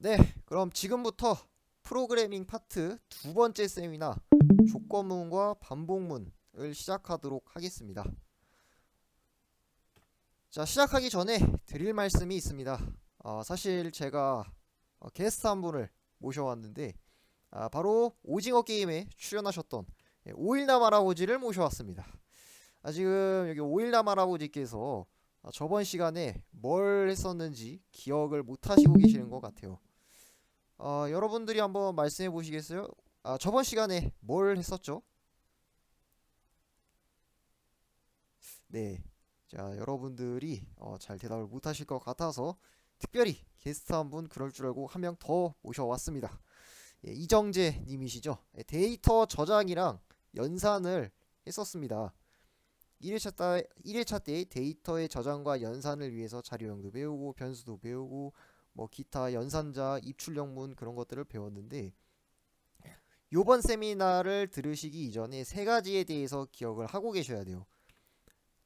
네, 그럼 지금부터 프로그래밍 파트 두 번째 세미나 조건문과 반복문을 시작하도록 하겠습니다. 자, 시작하기 전에 드릴 말씀이 있습니다. 사실 제가 게스트 한 분을 모셔왔는데 바로 오징어 게임에 출연하셨던 오일남 할아버지를 모셔왔습니다. 지금 여기 오일남 할아버지께서 저번 시간에 뭘 했었는지 기억을 못 하시고 계시는 것 같아요. 여러분들이 한번 말씀해 보시겠어요? 저번 시간에 뭘 했었죠? 네. 자, 여러분들이 잘 대답을 못 하실 것 같아서 특별히 게스트 한 분 그럴 줄 알고 한 명 더 모셔왔습니다. 예, 이정재 님이시죠? 예, 데이터 저장이랑 연산을 했었습니다. 1회차 때 데이터의 저장과 연산을 위해서 자료형도 배우고 변수도 배우고 뭐 기타 연산자, 입출력문 그런 것들을 배웠는데 요번 세미나를 들으시기 이전에 세 가지에 대해서 기억을 하고 계셔야 돼요.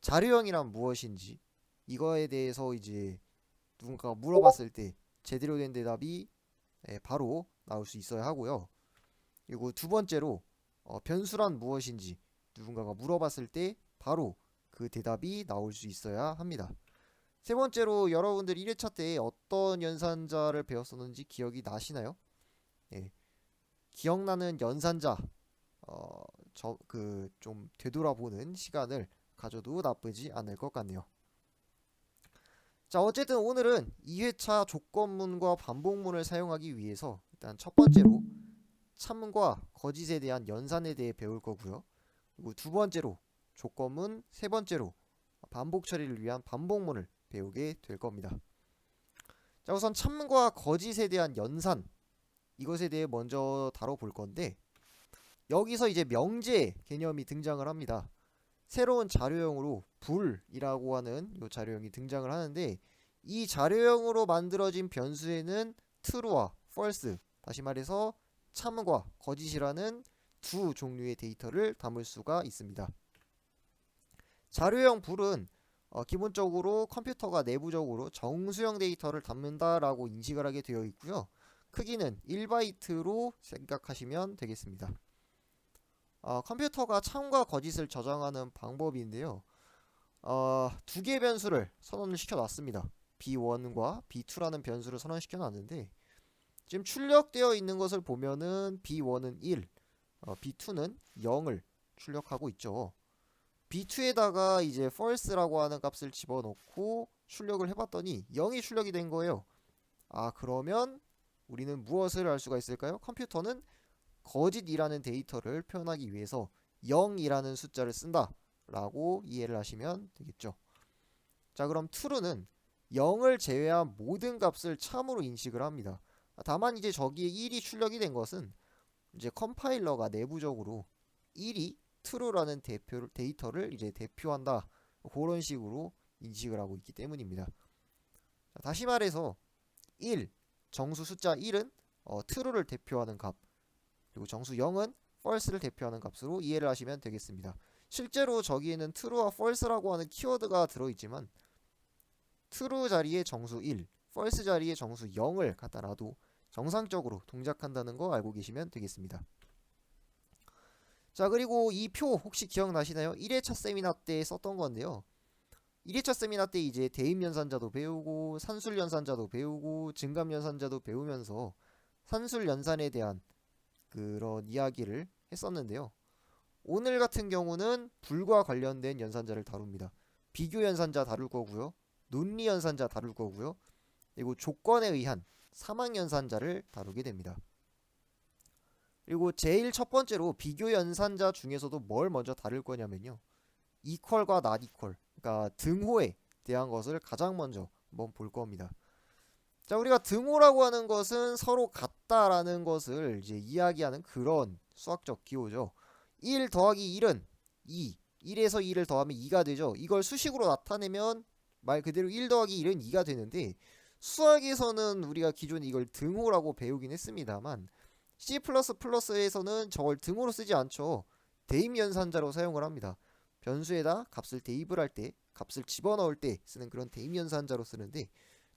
자료형이란 무엇인지 이거에 대해서 이제 누군가가 물어봤을 때 제대로 된 대답이 바로 나올 수 있어야 하고요. 그리고 두 번째로 변수란 무엇인지 누군가가 물어봤을 때 바로 그 대답이 나올 수 있어야 합니다. 세 번째로 여러분들 1회차 때 어떤 연산자를 배웠었는지 기억이 나시나요? 예, 기억나는 연산자 좀 되돌아보는 시간을 가져도 나쁘지 않을 것 같네요. 자, 어쨌든 오늘은 2회차 조건문과 반복문을 사용하기 위해서 일단 첫 번째로 참과 거짓에 대한 연산에 대해 배울 거고요. 그리고 두 번째로 조건문, 세 번째로 반복 처리를 위한 반복문을 배우게 될 겁니다. 자, 우선 참과 거짓에 대한 연산 이것에 대해 먼저 다뤄볼 건데 여기서 이제 명제 개념이 등장을 합니다. 새로운 자료형으로 불이라고 하는 이 자료형이 등장을 하는데 이 자료형으로 만들어진 변수에는 true와 false, 다시 말해서 참과 거짓이라는 두 종류의 데이터를 담을 수가 있습니다. 자료형 불은 기본적으로 컴퓨터가 내부적으로 정수형 데이터를 담는다라고 인식을 하게 되어 있고요. 크기는 1바이트로 생각하시면 되겠습니다. 컴퓨터가 참과 거짓을 저장하는 방법인데요. 두 개의 변수를 선언을 시켜놨습니다. B1과 B2라는 변수를 선언시켜 놨는데 지금 출력되어 있는 것을 보면은 B1은 1, B2는 0을 출력하고 있죠. B2에다가 이제 false라고 하는 값을 집어넣고 출력을 해봤더니 0이 출력이 된 거예요. 그러면 우리는 무엇을 알 수가 있을까요? 컴퓨터는 거짓이라는 데이터를 표현하기 위해서 0이라는 숫자를 쓴다 라고 이해를 하시면 되겠죠. 자, 그럼 true는 0을 제외한 모든 값을 참으로 인식을 합니다. 다만 이제 저기에 1이 출력이 된 것은 이제 컴파일러가 내부적으로 1이 true라는 데이터를 이제 대표한다 그런 식으로 인식을 하고 있기 때문입니다. 자, 다시 말해서 1 정수 숫자 1은 true를 대표하는 값, 그리고 정수 0은 false를 대표하는 값으로 이해를 하시면 되겠습니다. 실제로 저기에는 true와 false라고 하는 키워드가 들어있지만 true 자리에 정수 1, false 자리에 정수 0을 갖다 놔도 정상적으로 동작한다는 거 알고 계시면 되겠습니다. 자, 그리고 이 표 혹시 기억나시나요? 1회차 세미나 때 썼던 건데요. 1회차 세미나 때 이제 대입연산자도 배우고 산술연산자도 배우고 증감연산자도 배우면서 산술연산에 대한 그런 이야기를 했었는데요. 오늘 같은 경우는 불과 관련된 연산자를 다룹니다. 비교 연산자 다룰 거고요. 논리 연산자 다룰 거고요. 그리고 조건에 의한 사망 연산자를 다루게 됩니다. 그리고 제일 첫 번째로 비교 연산자 중에서도 뭘 먼저 다룰 거냐면요. equal과 not equal, 그러니까 등호에 대한 것을 가장 먼저 한번 볼 겁니다. 자, 우리가 등호라고 하는 것은 서로 같다라는 것을 이제 이야기하는 그런 수학적 기호죠. 1 더하기 1은 2, 1에서 2를 더하면 2가 되죠. 이걸 수식으로 나타내면 말 그대로 1 더하기 1은 2가 되는데 수학에서는 우리가 기존에 이걸 등호라고 배우긴 했습니다만 C++에서는 저걸 등호로 쓰지 않죠. 대입연산자로 사용을 합니다. 변수에다 값을 대입을 할 때, 값을 집어넣을 때 쓰는 그런 대입연산자로 쓰는데,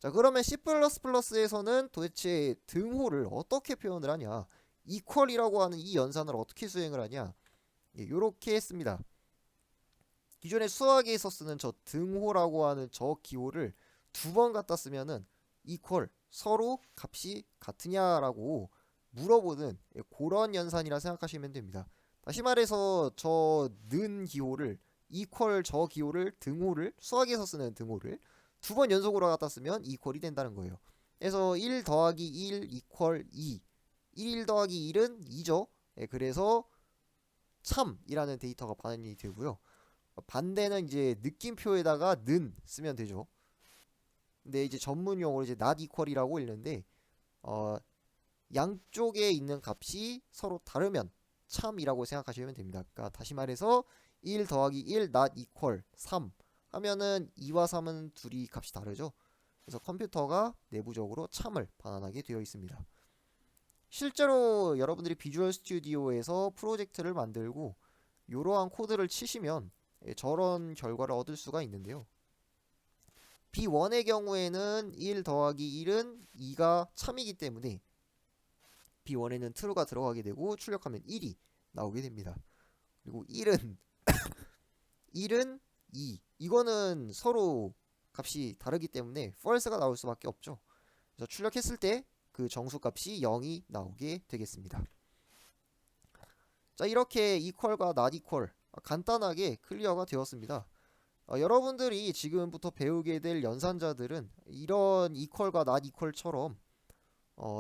자, 그러면 C++에서는 도대체 등호를 어떻게 표현을 하냐? equal이라고 하는 이 연산을 어떻게 수행을 하냐? 예, 요렇게 했습니다. 기존에 수학에서 쓰는 저 등호라고 하는 저 기호를 두 번 갖다 쓰면은 equal, 서로 값이 같으냐라고 물어보는 그런 연산이라 생각하시면 됩니다. 다시 말해서 저 는 기호를 equal 저 기호를 등호를 수학에서 쓰는 등호를 두 번 연속으로 갖다 쓰면 equal이 된다는 거예요. 그래서 1 더하기 1 equal 2. 1 더하기 1은 2죠. 그래서 참이라는 데이터가 반영이 되고요. 반대는 이제 느낌표에다가 는 쓰면 되죠. 근데 이제 전문 용어로 이제 not equal이라고 읽는데 양쪽에 있는 값이 서로 다르면 참이라고 생각하시면 됩니다. 그러니까 다시 말해서 1 더하기 1 not equal 3 하면은 2와 3은 둘이 값이 다르죠. 그래서 컴퓨터가 내부적으로 참을 반환하게 되어 있습니다. 실제로 여러분들이 비주얼 스튜디오에서 프로젝트를 만들고 이러한 코드를 치시면 저런 결과를 얻을 수가 있는데요. B1의 경우에는 1 더하기 1은 2가 참이기 때문에 B1에는 true가 들어가게 되고 출력하면 1이 나오게 됩니다. 그리고 1은 1은 2. 이거는 서로 값이 다르기 때문에 false가 나올 수밖에 없죠. 그래서 출력했을 때 그 정수값이 0이 나오게 되겠습니다. 자, 이렇게 equal과 not equal 간단하게 클리어가 되었습니다. 여러분들이 지금부터 배우게 될 연산자들은 이런 equal과 not equal처럼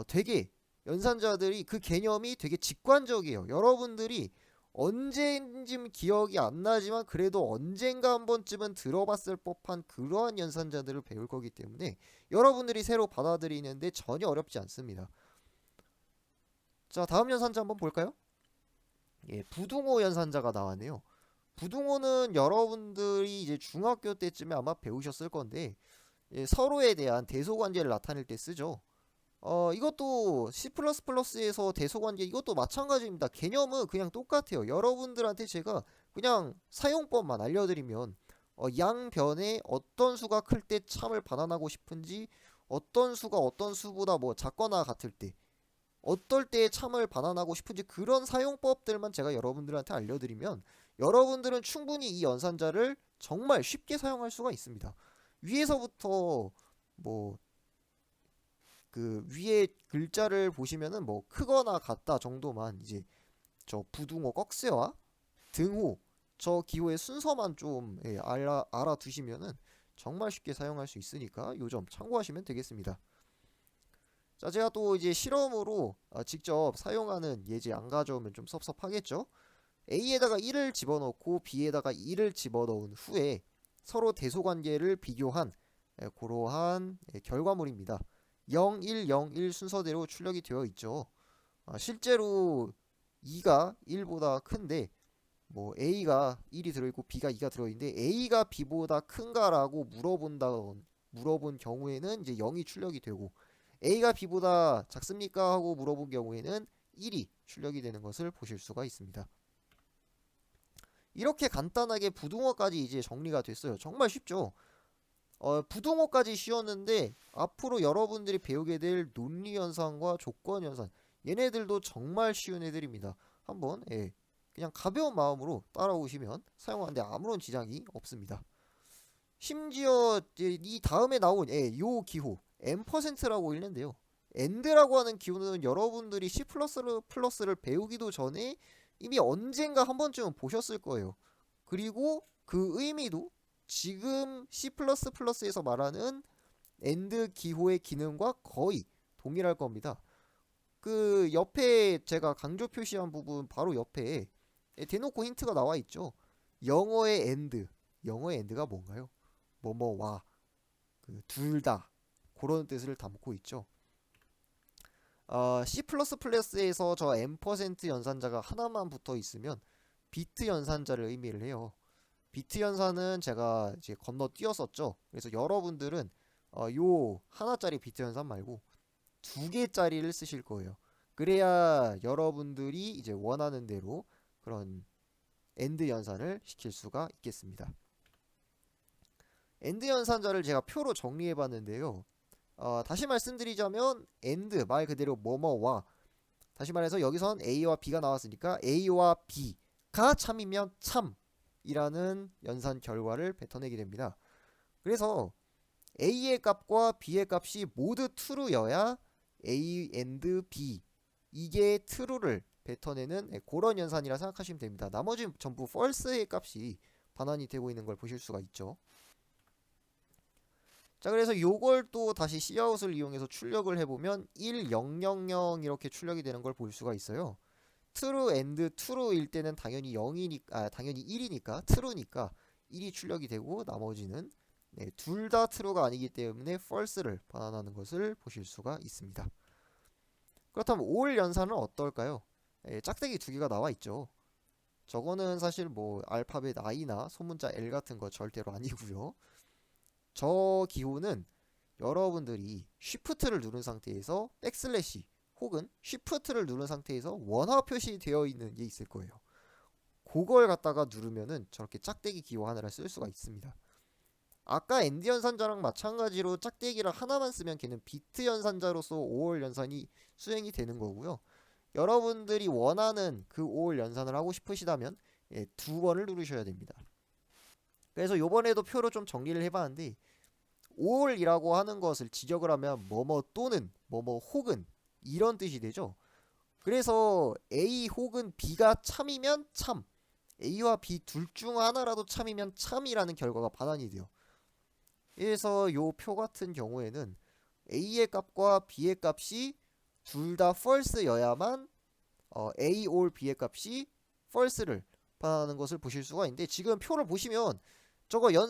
되게 연산자들이 그 개념이 되게 직관적이에요. 여러분들이 언제인지 기억이 안 나지만 그래도 언젠가 한 번쯤은 들어봤을 법한 그러한 연산자들을 배울 거기 때문에 여러분들이 새로 받아들이는데 전혀 어렵지 않습니다. 자, 다음 연산자 한번 볼까요? 예, 부등호 연산자가 나왔네요. 부등호는 여러분들이 이제 중학교 때쯤에 아마 배우셨을 건데 예, 서로에 대한 대소관계를 나타낼 때 쓰죠. 이것도 C++에서 대소관계 이것도 마찬가지입니다. 개념은 그냥 똑같아요. 여러분들한테 제가 그냥 사용법만 알려드리면 양변에 어떤 수가 클 때 참을 반환하고 싶은지 어떤 수가 어떤 수보다 뭐 작거나 같을 때 어떨 때 참을 반환하고 싶은지 그런 사용법들만 제가 여러분들한테 알려드리면 여러분들은 충분히 이 연산자를 정말 쉽게 사용할 수가 있습니다. 위에서부터 뭐 그 위에 글자를 보시면은 뭐 크거나 같다 정도만 이제 저 부등호 꺽쇠와 등호 저 기호의 순서만 좀 알아두시면은 정말 쉽게 사용할 수 있으니까 요 점 참고하시면 되겠습니다. 자, 제가 또 이제 실험으로 직접 사용하는 예제 안 가져오면 좀 섭섭하겠죠? A에다가 1을 집어넣고 B에다가 2를 집어넣은 후에 서로 대소관계를 비교한 그러한 결과물입니다. 0, 1, 0, 1 순서대로 출력이 되어 있죠. 실제로 2가 1보다 큰데 뭐 A가 1이 들어있고 B가 2가 들어있는데 A가 B보다 큰가라고 물어본 경우에는 이제 0이 출력이 되고 A가 B보다 작습니까? 하고 물어본 경우에는 1이 출력이 되는 것을 보실 수가 있습니다. 이렇게 간단하게 부등호까지 이제 정리가 됐어요. 정말 쉽죠? 부등호까지 쉬웠는데 앞으로 여러분들이 배우게 될 논리연산과 조건연산 얘네들도 정말 쉬운 애들입니다. 한번 그냥 가벼운 마음으로 따라오시면 사용하는데 아무런 지장이 없습니다. 심지어 이 다음에 나온 요 기호 %라고 읽는데요. AND라고 하는 기호는 여러분들이 C++를 배우기도 전에 이미 언젠가 한 번쯤은 보셨을 거예요. 그리고 그 의미도 지금 C++에서 말하는 AND 기호의 기능과 거의 동일할 겁니다. 그 옆에 제가 강조 표시한 부분 바로 옆에 대놓고 힌트가 나와 있죠. 영어의 AND. 영어의 AND가 뭔가요? 뭐뭐와 그 둘 다 그런 뜻을 담고 있죠. C++에서 저 %, 연산자가 하나만 붙어 있으면 비트 연산자를 의미를 해요. 비트 연산은 제가 이제 건너뛰었었죠. 그래서 여러분들은 요 하나짜리 비트 연산 말고 두 개짜리를 쓰실 거예요. 그래야 여러분들이 이제 원하는 대로 그런 AND 연산을 시킬 수가 있겠습니다. AND 연산자를 제가 표로 정리해 봤는데요. 다시 말씀드리자면 and 말 그대로 뭐뭐와, 다시 말해서 여기선 A와 B가 나왔으니까 A와 B가 참이면 참이라는 연산 결과를 뱉어내게 됩니다. 그래서 A의 값과 B의 값이 모두 true여야 A and B 이게 true를 뱉어내는 그런 연산이라 생각하시면 됩니다. 나머지 전부 false의 값이 반환이 되고 있는 걸 보실 수가 있죠. 자, 그래서 요걸 또 다시 Cout을 이용해서 출력을 해보면 1, 0, 0, 0 이렇게 출력이 되는 걸 볼 수가 있어요. true and true일 때는 당연히 0이니까, 당연히 1이니까 true니까 1이 출력이 되고 나머지는 둘 다 true가 아니기 때문에 false를 반환하는 것을 보실 수가 있습니다. 그렇다면 올 연산은 어떨까요? 짝대기 두 개가 나와 있죠. 저거는 사실 뭐 알파벳 I나 소문자 L 같은 거 절대로 아니고요. 저 기호는 여러분들이 쉬프트를 누른 상태에서 백슬래시 혹은 쉬프트를 누른 상태에서 원화 표시되어 있는 게 있을 거예요. 그걸 갖다가 누르면은 저렇게 짝대기 기호 하나를 쓸 수가 있습니다. 아까 엔드 연산자랑 마찬가지로 짝대기를 하나만 쓰면 걔는 비트 연산자로서 5월 연산이 수행이 되는 거고요. 여러분들이 원하는 그 5월 연산을 하고 싶으시다면 두 번을 누르셔야 됩니다. 그래서 요번에도 표로 좀 정리를 해봤는데 5월이라고 하는 것을 지적을 하면 뭐뭐 또는 뭐뭐 혹은 이런 뜻이 되죠. 그래서 A 혹은 B가 참이면 참, A와 B 둘 중 하나라도 참이면 참이라는 결과가 반환이 돼요. 그래서 요 표 같은 경우에는 A의 값과 B의 값이 둘 다 false여야만 A or B의 값이 false를 반환하는 것을 보실 수가 있는데, 지금 표를 보시면 저거 요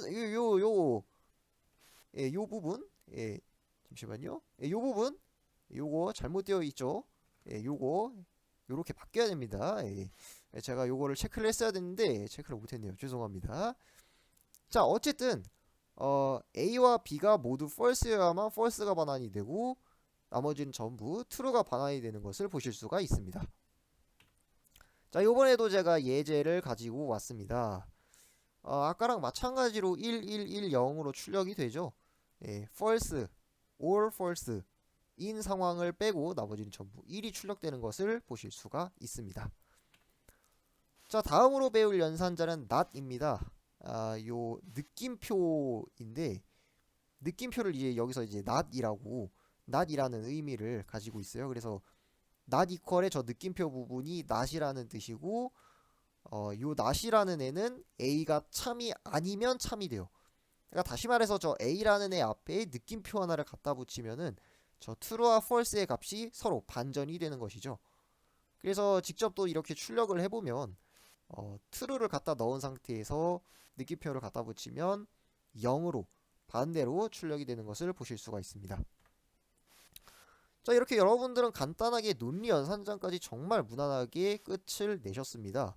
부분, 잠시만요. 요 부분, 요거 잘못되어 있죠. 요거 요렇게 바뀌어야 됩니다. 제가 요거를 체크를 했어야 되는데 체크를 못했네요. 죄송합니다. 자, 어쨌든 A와 B가 모두 false여야만 false가 반환이 되고 나머지는 전부 true가 반환이 되는 것을 보실 수가 있습니다. 자, 요번에도 제가 예제를 가지고 왔습니다. 아까랑 마찬가지로 1, 1, 1, 0으로 출력이 되죠. false, or false 인 상황을 빼고 나머지는 전부 1이 출력되는 것을 보실 수가 있습니다. 자, 다음으로 배울 연산자는 not입니다. 요 느낌표인데 느낌표를 이제 여기서 이제 not이라는 의미를 가지고 있어요. 그래서 not equal의 저 느낌표 부분이 not이라는 뜻이고 요 not이라는 애는 A가 참이 아니면 참이 돼요. 그러니까 다시 말해서 저 A라는 애 앞에 느낌표 하나를 갖다 붙이면은 저 true와 false의 값이 서로 반전이 되는 것이죠. 그래서 직접 또 이렇게 출력을 해보면 true를 갖다 넣은 상태에서 느낌표를 갖다 붙이면 0으로 반대로 출력이 되는 것을 보실 수가 있습니다. 자, 이렇게 여러분들은 간단하게 논리 연산장까지 정말 무난하게 끝을 내셨습니다.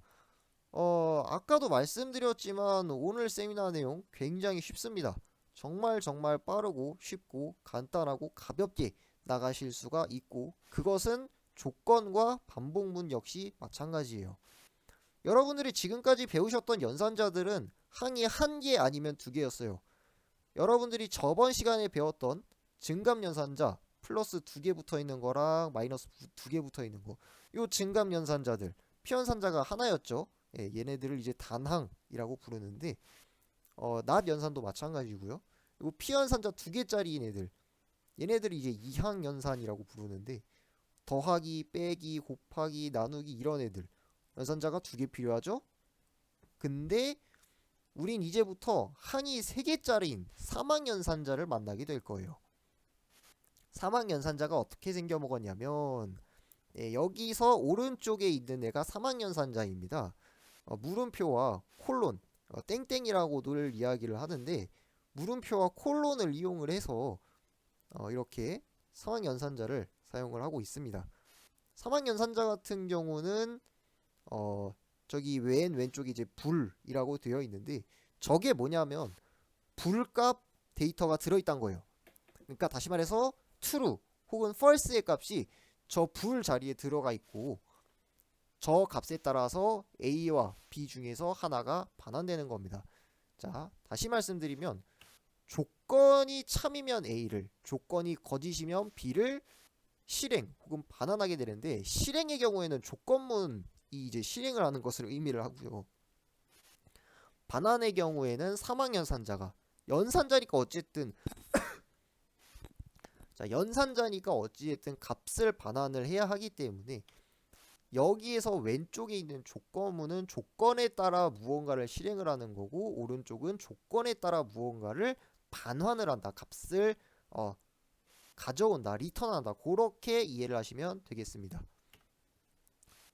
아까도 말씀드렸지만 오늘 세미나 내용 굉장히 쉽습니다. 정말 빠르고 쉽고 간단하고 가볍게 나가실 수가 있고, 그것은 조건과 반복문 역시 마찬가지예요. 여러분들이 지금까지 배우셨던 연산자들은 항이 1개 아니면 2개였어요. 여러분들이 저번 시간에 배웠던 증감 연산자 플러스 2개 붙어 있는 거랑 마이너스 2개 붙어 있는 거, 요 증감 연산자들 피연산자가 하나였죠. 얘네들을 이제 단항이라고 부르는데 낫 연산도 마찬가지고요. 요 피연산자 2개짜리인 애들, 얘네들이 이제 이항 연산이라고 부르는데 더하기, 빼기, 곱하기, 나누기 이런 애들 연산자가 2개 필요하죠. 근데 우린 이제부터 항이 3개짜리인 사망연산자를 만나게 될 거예요. 사망연산자가 어떻게 생겨 먹었냐면 여기서 오른쪽에 있는 애가 사망연산자입니다. 물음표와 콜론, 땡땡이라고 늘 이야기를 하는데 물음표와 콜론을 이용을 해서 이렇게 사망연산자를 사용을 하고 있습니다. 사망연산자 같은 경우는 저기 왼쪽에 이제 불이라고 되어 있는데 저게 뭐냐면 불값 데이터가 들어있다는 거예요. 그러니까 다시 말해서 true 혹은 false의 값이 저 불 자리에 들어가 있고 저 값에 따라서 A와 B 중에서 하나가 반환되는 겁니다. 자, 다시 말씀드리면 조건이 참이면 A를, 조건이 거짓이면 B를 실행 혹은 반환하게 되는데, 실행의 경우에는 조건문이 이제 실행을 하는 것을 의미를 하고요. 반환의 경우에는 사망연산자가, 연산자니까 어쨌든 자, 연산자니까 어찌됐든 값을 반환을 해야 하기 때문에 여기에서 왼쪽에 있는 조건문은 조건에 따라 무언가를 실행을 하는 거고, 오른쪽은 조건에 따라 무언가를 반환을 한다. 값을 가져온다. 리턴한다. 그렇게 이해를 하시면 되겠습니다.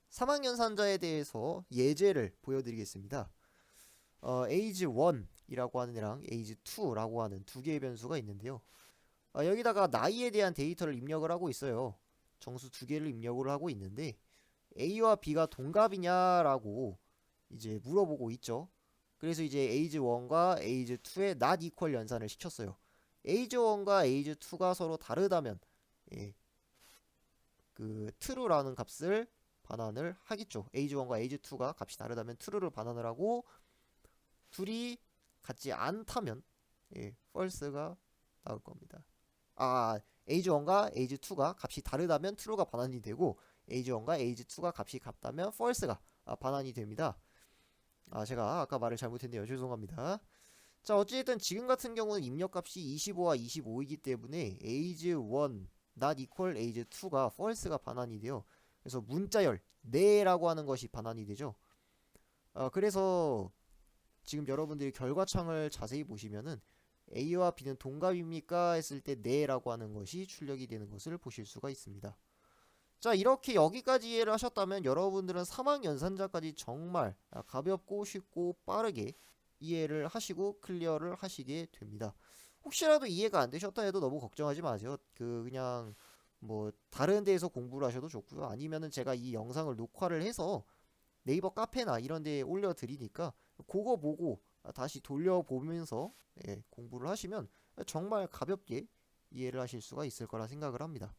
사망연산자에 대해서 예제를 보여드리겠습니다. age 1이라고 하는 애랑 age 2라고 하는 두 개의 변수가 있는데요. 여기다가 나이에 대한 데이터를 입력을 하고 있어요. 정수 두 개를 입력을 하고 있는데 A와 B가 동갑이냐라고 이제 물어보고 있죠. 그래서 이제 age 1과 age 2의 not equal 연산을 시켰어요. age 1과 age 2가 서로 다르다면 그 true라는 값을 반환을 하겠죠. age 1과 age 2가 값이 다르다면 true를 반환을 하고, 둘이 같지 않다면 false가 나올 겁니다. age 1과 age 2가 값이 다르다면 true가 반환이 되고, age 1과 age 2가 값이 같다면 false가 반환이 됩니다. 제가 아까 말을 잘못했네요. 죄송합니다. 자, 어찌됐든 지금 같은 경우는 입력값이 25와 25이기 때문에 age 1 not equal age 2가 false가 반환이 돼요. 그래서 문자열 네라고 하는 것이 반환이 되죠. 그래서 지금 여러분들이 결과창을 자세히 보시면은 A와 B는 동갑입니까? 했을 때 네라고 하는 것이 출력이 되는 것을 보실 수가 있습니다. 자, 이렇게 여기까지 이해를 하셨다면 여러분들은 사망연산자까지 정말 가볍고 쉽고 빠르게 이해를 하시고 클리어를 하시게 됩니다. 혹시라도 이해가 안 되셨다 해도 너무 걱정하지 마세요. 그냥 뭐 다른 데에서 공부를 하셔도 좋고요. 아니면은 제가 이 영상을 녹화를 해서 네이버 카페나 이런 데에 올려드리니까 그거 보고 다시 돌려보면서 공부를 하시면 정말 가볍게 이해를 하실 수가 있을 거라 생각을 합니다.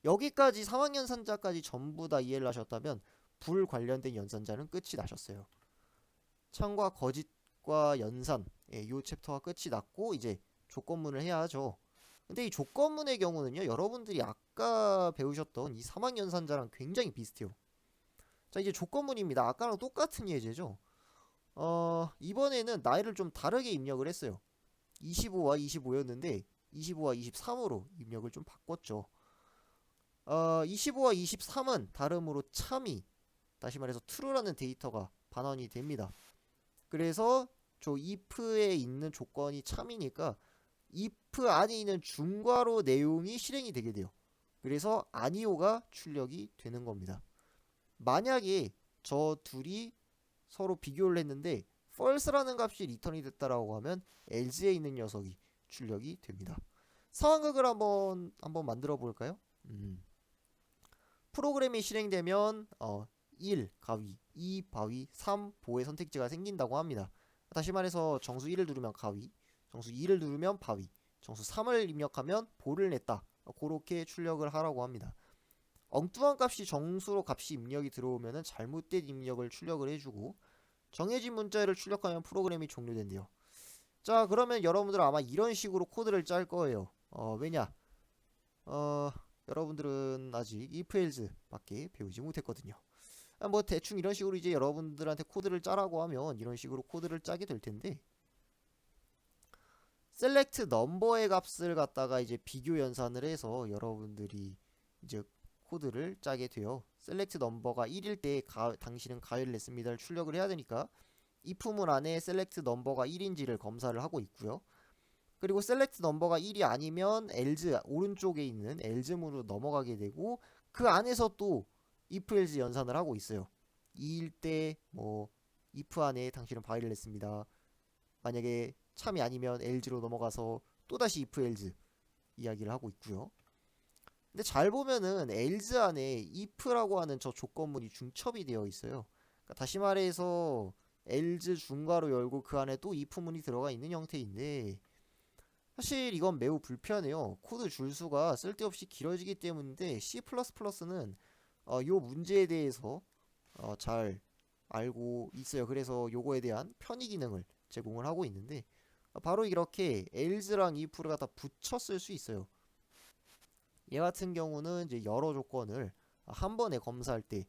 여기까지 사망연산자까지 전부 다 이해를 하셨다면 불 관련된 연산자는 끝이 나셨어요. 참과 거짓과 연산, 이 챕터가 끝이 났고 이제 조건문을 해야 하죠. 근데 이 조건문의 경우는요, 여러분들이 아까 배우셨던 이 사망연산자랑 굉장히 비슷해요. 자, 이제 조건문입니다. 아까랑 똑같은 예제죠. 이번에는 나이를 좀 다르게 입력을 했어요. 25와 25였는데 25와 23으로 입력을 좀 바꿨죠. 25와 23은 다름으로 참이, 다시 말해서 true라는 데이터가 반환이 됩니다. 그래서 저 if에 있는 조건이 참이니까 if 안에 있는 중괄호 내용이 실행이 되게 돼요. 그래서 아니오가 출력이 되는 겁니다. 만약에 저 둘이 서로 비교를 했는데 false라는 값이 리턴이 됐다라고 하면 else에 있는 녀석이 출력이 됩니다. 상황극을 한번 만들어 볼까요? 프로그램이 실행되면 1 가위, 2 바위, 3 보의 선택지가 생긴다고 합니다. 다시 말해서 정수 1을 누르면 가위, 정수 2를 누르면 바위, 정수 3을 입력하면 보를 냈다. 그렇게 출력을 하라고 합니다. 엉뚱한 값이 정수로 값이 입력이 들어오면 잘못된 입력을 출력을 해주고, 정해진 문자를 출력하면 프로그램이 종료된대요. 자, 그러면 여러분들 아마 이런 식으로 코드를 짤 거예요. 왜냐? 여러분들은 아직 if else 밖에 배우지 못했거든요. 뭐 대충 이런 식으로 이제 여러분들한테 코드를 짜라고 하면 이런 식으로 코드를 짜게 될 텐데, select number의 값을 갖다가 이제 비교 연산을 해서 여러분들이 이제 코드를 짜게 돼요. select number가 1일 때 당신은 가위를 냈습니다를 출력을 해야 되니까 if문 안에 select number가 1인지를 검사를 하고 있고요. 그리고 select number가 1이 아니면 else, 오른쪽에 있는 else문으로 넘어가게 되고, 그 안에서 또 if else 연산을 하고 있어요. 2일 때 뭐 if 안에 당신은 바위를 냈습니다. 만약에 참이 아니면 else로 넘어가서 또다시 if else 이야기를 하고 있고요. 근데 잘 보면은 else 안에 if라고 하는 저 조건문이 중첩이 되어 있어요. 그러니까 다시 말해서 else 중괄호 열고 그 안에 또 if문이 들어가 있는 형태인데, 사실 이건 매우 불편해요. 코드 줄수가 쓸데없이 길어지기 때문인데, C++는 요 문제에 대해서 잘 알고 있어요. 그래서 요거에 대한 편의 기능을 제공을 하고 있는데, 바로 이렇게 else랑 if를 갖다 붙였을 수 있어요. 얘 같은 경우는 이제 여러 조건을 한 번에 검사할 때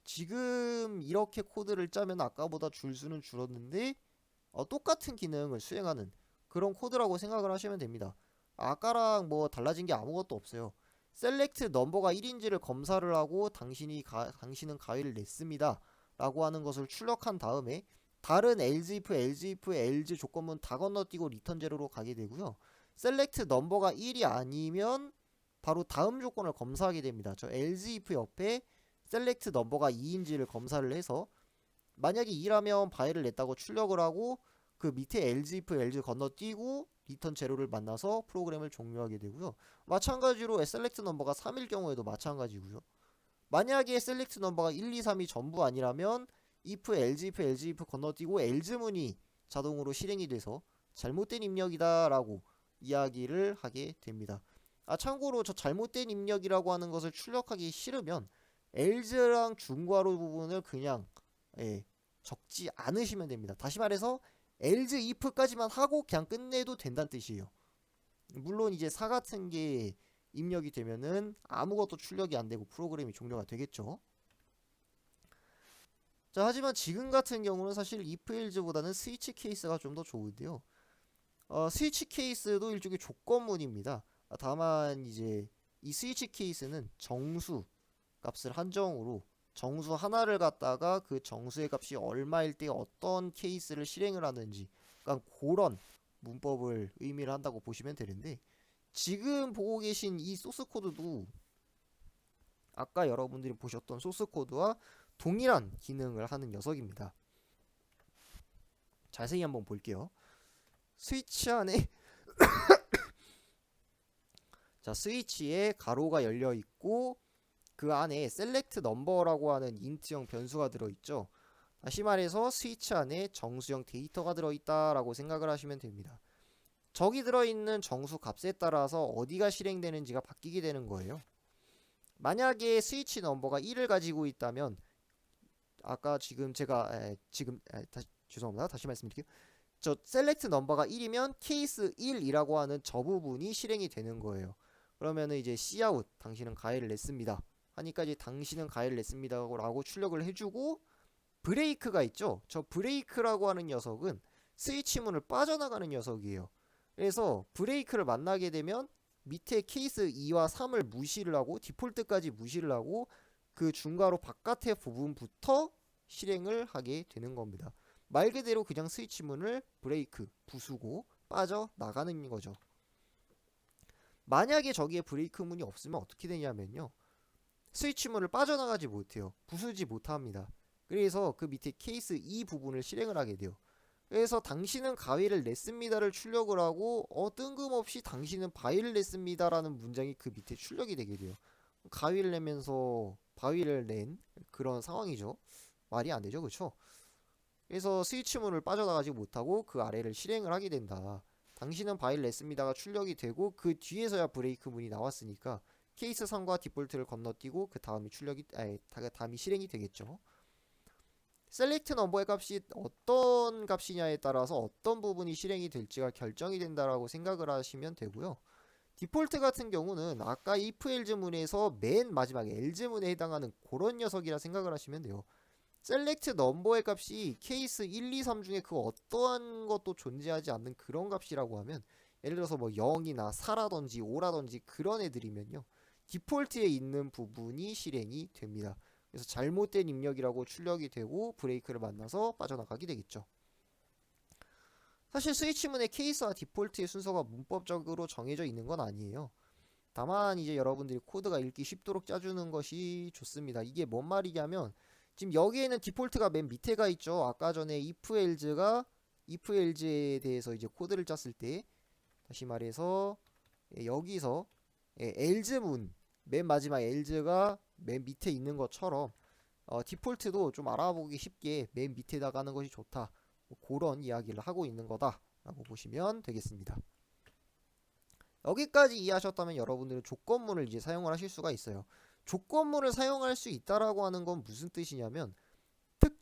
지금 이렇게 코드를 짜면 아까보다 줄수는 줄었는데 똑같은 기능을 수행하는 그런 코드라고 생각을 하시면 됩니다. 아까랑 뭐 달라진 게 아무것도 없어요. 셀렉트 넘버가 1인지를 검사를 하고 당신은 가위를 냈습니다 라고 하는 것을 출력한 다음에 다른 else if, else 조건문 다 건너뛰고 리턴 제로로 가게 되고요. 셀렉트 넘버가 1이 아니면 바로 다음 조건을 검사하게 됩니다. 저 else if 옆에 셀렉트 넘버가 2인지를 검사를 해서 만약에 2라면 바이를 냈다고 출력을 하고 그 밑에 else if else 건너뛰고 리턴 제로를 만나서 프로그램을 종료하게 되고요. 마찬가지로 셀렉트 넘버가 3일 경우에도 마찬가지고요. 만약에 셀렉트 넘버가 1, 2, 3이 전부 아니라면 if else if 건너뛰고 else문이 자동으로 실행이 돼서 잘못된 입력이다 라고 이야기를 하게 됩니다. 참고로 저 잘못된 입력이라고 하는 것을 출력하기 싫으면 else랑 중괄호 부분을 그냥 적지 않으시면 됩니다. 다시 말해서 else if까지만 하고 그냥 끝내도 된다는 뜻이에요. 물론 이제 4 같은 게 입력이 되면은 아무것도 출력이 안 되고 프로그램이 종료가 되겠죠. 자, 하지만 지금 같은 경우는 사실 if else보다는 스위치 케이스가 좀 더 좋은데요. 스위치 케이스도 일종의 조건문입니다. 다만 이제 이 스위치 케이스는 정수 값을 한정으로 정수 하나를 갖다가 그 정수의 값이 얼마일 때 어떤 케이스를 실행을 하는지 그러니까 그런 문법을 의미를 한다고 보시면 되는데 지금 보고 계신 이 소스 코드도 아까 여러분들이 보셨던 소스 코드와 동일한 기능을 하는 녀석입니다. 자세히 한번 볼게요. 스위치 안에 자, 스위치에 가로가 열려 있고 그 안에 select number라고 하는 인트형 변수가 들어있죠. 다시 말해서 스위치 안에 정수형 데이터가 들어있다라고 생각을 하시면 됩니다. 저기 들어있는 정수 값에 따라서 어디가 실행되는지가 바뀌게 되는 거예요. 만약에 스위치 넘버가 1을 가지고 있다면 아까 지금 제가 죄송합니다. 다시 말씀드릴게요. 저 select 넘버가 1이면 케이스 1이라고 하는 저 부분이 실행이 되는 거예요. 그러면은 이제 cout 당신은 가해를 냈습니다 하니까 이제 당신은 가해를 냈습니다 라고 출력을 해주고 브레이크가 있죠. 저 브레이크라고 하는 녀석은 스위치문을 빠져나가는 녀석이에요. 그래서 브레이크를 만나게 되면 밑에 케이스 2와 3을 무시를 하고 디폴트까지 무시를 하고 그 중괄호 바깥의 부분부터 실행을 하게 되는 겁니다. 말 그대로 그냥 스위치문을 브레이크 부수고 빠져나가는 거죠. 만약에 저기에 브레이크 문이 없으면 어떻게 되냐면요. 스위치문을 빠져나가지 못해요. 부수지 못합니다. 그래서 그 밑에 케이스 2 부분을 실행을 하게 돼요. 그래서 당신은 가위를 냈습니다를 출력을 하고 뜬금없이 당신은 바위를 냈습니다라는 문장이 그 밑에 출력이 되게 돼요. 가위를 내면서 바위를 낸 그런 상황이죠. 말이 안 되죠. 그렇죠? 그래서 스위치문을 빠져나가지 못하고 그 아래를 실행을 하게 된다. 당신은 바위를 냈습니다가 출력이 되고 그 뒤에서야 브레이크 문이 나왔으니까 케이스 3과 디폴트를 건너뛰고 그 다음이 다음이 실행이 되겠죠. 셀렉트 넘버의 값이 어떤 값이냐에 따라서 어떤 부분이 실행이 될지가 결정이 된다라고 생각을 하시면 되고요. 디폴트 같은 경우는 아까 if else 문에서 맨 마지막 else 문에 해당하는 그런 녀석이라 생각을 하시면 돼요. 셀렉트 넘버의 값이 케이스 1, 2, 3 중에 그 어떠한 것도 존재하지 않는 그런 값이라고 하면 예를 들어서 뭐 0이나 4라든지 5라든지 그런 애들이면요. 디폴트에 있는 부분이 실행이 됩니다. 그래서 잘못된 입력이라고 출력이 되고 브레이크를 만나서 빠져나가게 되겠죠. 사실 스위치문의 케이스와 디폴트의 순서가 문법적으로 정해져 있는 건 아니에요. 다만 이제 여러분들이 코드가 읽기 쉽도록 짜주는 것이 좋습니다. 이게 뭔 말이냐면 지금 여기에는 디폴트가 맨 밑에가 있죠. 아까 전에 if else에 대해서 이제 코드를 짰을 때 다시 말해서 여기서 else문 맨 마지막 else가 맨 밑에 있는 것처럼 디폴트도 좀 알아보기 쉽게 맨 밑에다가 하는 것이 좋다. 뭐 그런 이야기를 하고 있는 거다라고 보시면 되겠습니다. 여기까지 이해하셨다면 여러분들은 조건문을 이제 사용을 하실 수가 있어요. 조건문을 사용할 수 있다라고 하는 건 무슨 뜻이냐면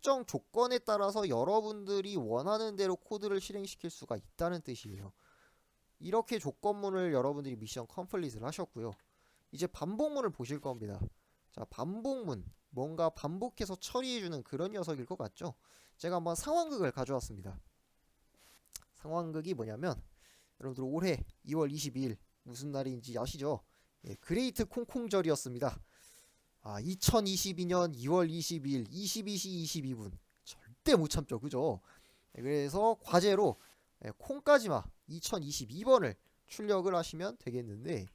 특정 조건에 따라서 여러분들이 원하는 대로 코드를 실행시킬 수가 있다는 뜻이에요. 이렇게 조건문을 여러분들이 미션 컴플릿을 하셨고요. 이제 반복문을 보실 겁니다. 자, 반복문. 뭔가 반복해서 처리해주는 그런 녀석일 것 같죠? 제가 한번 상황극을 가져왔습니다. 상황극이 뭐냐면 여러분들 올해 2월 22일 무슨 날인지 아시죠? 예, 그레이트 콩콩절이었습니다. 2022년 2월 22일 22시 22분 절대 못 참죠, 그죠? 그래서 과제로 콩까지마 2022번을 출력을 하시면 되겠는데,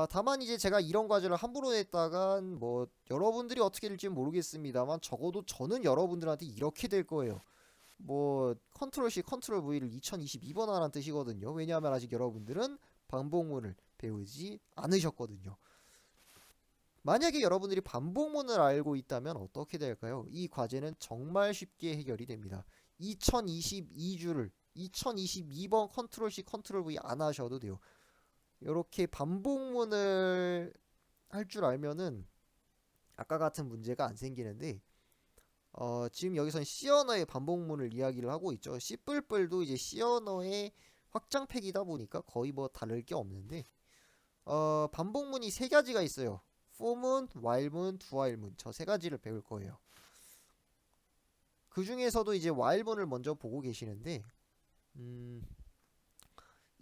다만 이제 제가 이런 과제를 함부로 냈다간 뭐 여러분들이 어떻게 될지 모르겠습니다만 적어도 저는 여러분들한테 이렇게 될 거예요. 뭐 컨트롤 C 컨트롤 V를 2022번 하라는 뜻이거든요. 왜냐하면 아직 여러분들은 반복문을 배우지 않으셨거든요. 만약에 여러분들이 반복문을 알고 있다면 어떻게 될까요? 이 과제는 정말 쉽게 해결이 됩니다. 2022주를 2022번 컨트롤 C 컨트롤 V 안 하셔도 돼요. 이렇게 반복문을 할 줄 알면은 아까 같은 문제가 안 생기는데, 지금 여기서는 C 언어의 반복문을 이야기를 하고 있죠. C++도 이제 C 언어의 확장팩이다 보니까 거의 뭐 다를 게 없는데, 반복문이 세 가지가 있어요. for문, while문, doWhile문. 저 세 가지를 배울 거예요. 그 중에서도 이제 while문을 먼저 보고 계시는데,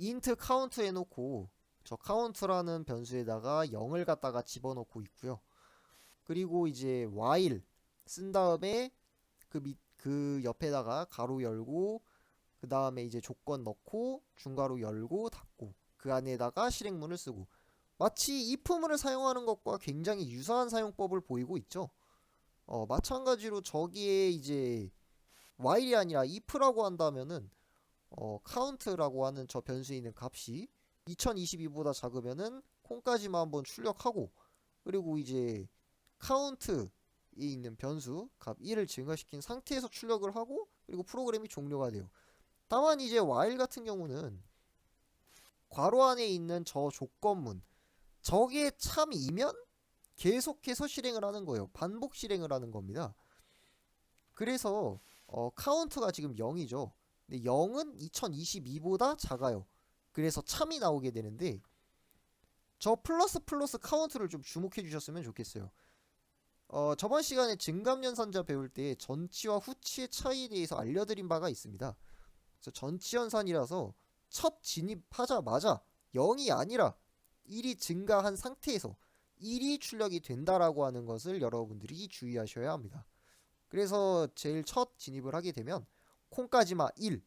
int count 해놓고 저 count라는 변수에다가 0을 갖다가 집어넣고 있고요. 그리고 이제 while 쓴 다음에 그 옆에다가 가로 열고, 그 다음에 이제 조건 넣고 중괄호 열고 닫고, 그 안에다가 실행문을 쓰고, 마치 if문을 사용하는 것과 굉장히 유사한 사용법을 보이고 있죠. 마찬가지로 저기에 이제 while이 아니라 if라고 한다면은 count라고 하는 저 변수에 있는 값이 2022보다 작으면은 콩까지만 한번 출력하고, 그리고 이제 count에 있는 변수 값 1을 증가시킨 상태에서 출력을 하고, 그리고 프로그램이 종료가 돼요. 다만 이제 while 같은 경우는 괄호 안에 있는 저 조건문, 저게 참이면 계속해서 실행을 하는 거예요. 반복 실행을 하는 겁니다. 그래서 카운트가 지금 0이죠. 근데 0은 2022보다 작아요. 그래서 참이 나오게 되는데, 저 플러스 카운트를 좀 주목해 주셨으면 좋겠어요. 저번 시간에 증감연산자 배울 때 전치와 후치의 차이에 대해서 알려드린 바가 있습니다. 그래서 전치연산이라서 첫 진입하자마자 0이 아니라 1이 증가한 상태에서 1이 출력이 된다라고 하는 것을 여러분들이 주의하셔야 합니다. 그래서 제일 첫 진입을 하게 되면 콩까지마 1,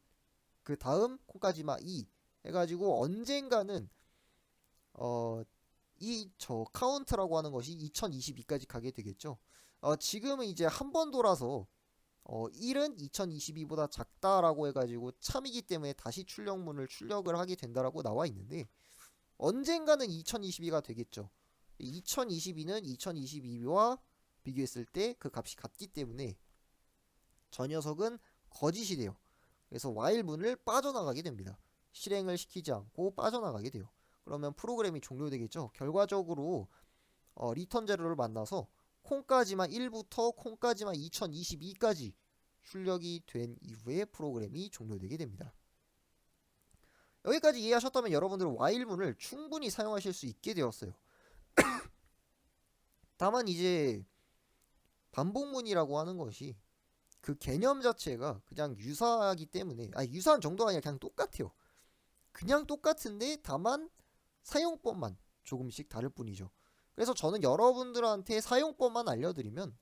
그 다음 콩까지마 2 해가지고 언젠가는 이 저 카운트라고 하는 것이 2022까지 가게 되겠죠. 지금은 이제 한 번 돌아서 1은 2022보다 작다라고 해가지고 참이기 때문에 다시 출력문을 출력을 하게 된다라고 나와 있는데, 언젠가는 2022가 되겠죠. 2022는 2022와 비교했을 때 그 값이 같기 때문에 저 녀석은 거짓이 돼요. 그래서 while문을 빠져나가게 됩니다. 실행을 시키지 않고 빠져나가게 돼요. 그러면 프로그램이 종료되겠죠. 결과적으로 리턴 제로를 만나서 콩까지만 1부터 콩까지만 2022까지 출력이 된 이후에 프로그램이 종료되게 됩니다. 여기까지 이해하셨다면 여러분들은 while문을 충분히 사용하실 수 있게 되었어요. 다만 이제 반복문이라고 하는 것이 그 개념 자체가 그냥 유사하기 때문에, 유사한 정도가 아니라 그냥 똑같아요. 그냥 똑같은데 다만 사용법만 조금씩 다를 뿐이죠. 그래서 저는 여러분들한테 사용법만 알려드리면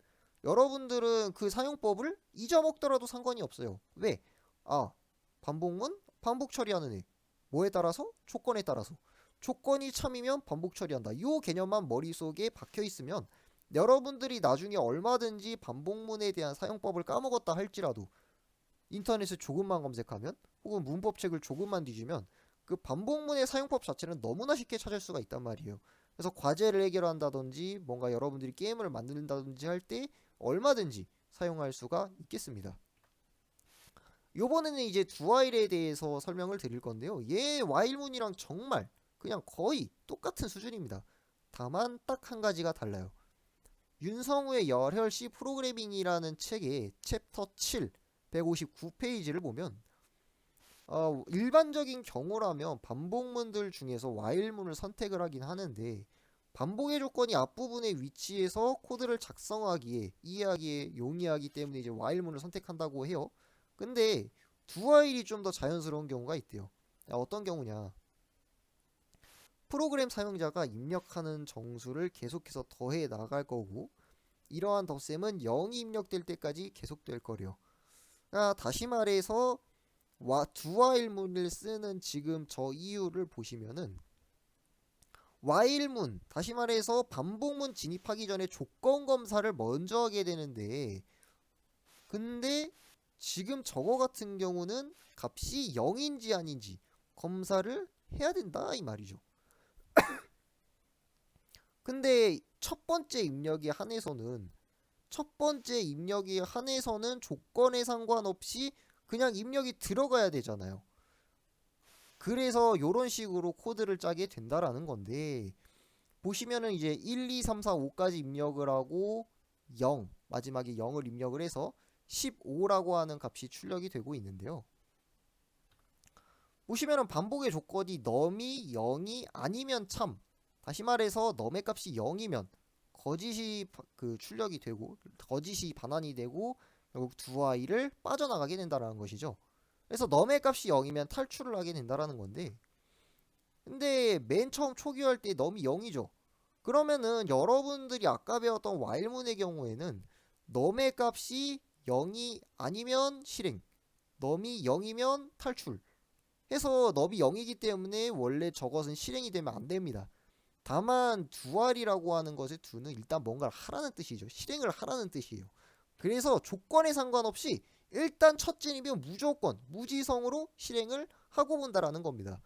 여러분들은 그 사용법을 잊어먹더라도 상관이 없어요. 왜? 반복문? 반복 처리하는 애. 뭐에 따라서? 조건에 따라서. 조건이 참이면 반복 처리한다. 이 개념만 머릿속에 박혀있으면 여러분들이 나중에 얼마든지 반복문에 대한 사용법을 까먹었다 할지라도 인터넷에 조금만 검색하면, 혹은 문법책을 조금만 뒤지면 그 반복문의 사용법 자체는 너무나 쉽게 찾을 수가 있단 말이에요. 그래서 과제를 해결한다든지 뭔가 여러분들이 게임을 만든다든지 할 때 얼마든지 사용할 수가 있겠습니다. 요번에는 이제 doWhile에 대해서 설명을 드릴 건데요. 얘 while문이랑 정말 그냥 거의 똑같은 수준입니다. 다만 딱 한 가지가 달라요. 윤성우의 열혈 C 프로그래밍이라는 책의 챕터 7 159페이지를 보면 일반적인 경우라면 반복문들 중에서 while문을 선택을 하긴 하는데 반복의 조건이 앞부분의 위치에서 코드를 작성하기에 이해하기에 용이하기 때문에 이제 while문을 선택한다고 해요. 근데 do while이 좀 더 자연스러운 경우가 있대요. 어떤 경우냐? 프로그램 사용자가 입력하는 정수를 계속해서 더해 나갈 거고 이러한 덧셈은 0이 입력될 때까지 계속될 거래요. 다시 말해서 do while문을 쓰는 지금 저 이유를 보시면은 while문, 다시 말해서 반복문 진입하기 전에 조건 검사를 먼저 하게 되는데 근데 지금 저거 같은 경우는 값이 0인지 아닌지 검사를 해야 된다 이 말이죠. 근데 첫 번째 입력에 한해서는 조건에 상관없이 그냥 입력이 들어가야 되잖아요. 그래서 이런 식으로 코드를 짜게 된다라는 건데 보시면은 이제 1, 2, 3, 4, 5까지 입력을 하고 0, 마지막에 0을 입력을 해서 15라고 하는 값이 출력이 되고 있는데요. 보시면은 반복의 조건이 num이 0이 아니면 참, 다시 말해서 num의 값이 0이면 거짓이 출력이 되고 거짓이 반환이 되고 결국 do while을 빠져나가게 된다라는 것이죠. 그래서 num의 값이 0이면 탈출을 하게 된다라는 건데 근데 맨 처음 초기화할 때 num이 0이죠. 그러면은 여러분들이 아까 배웠던 while문의 경우에는 num의 값이 0이 아니면 실행, num이 0이면 탈출 해서 num이 0이기 때문에 원래 저것은 실행이 되면 안 됩니다. 다만 do while이라고 하는 것의 do는 일단 뭔가를 하라는 뜻이죠. 실행을 하라는 뜻이에요. 그래서 조건에 상관없이 일단 첫 진입이면 무조건 무지성으로 실행을 하고 본다라는 겁니다.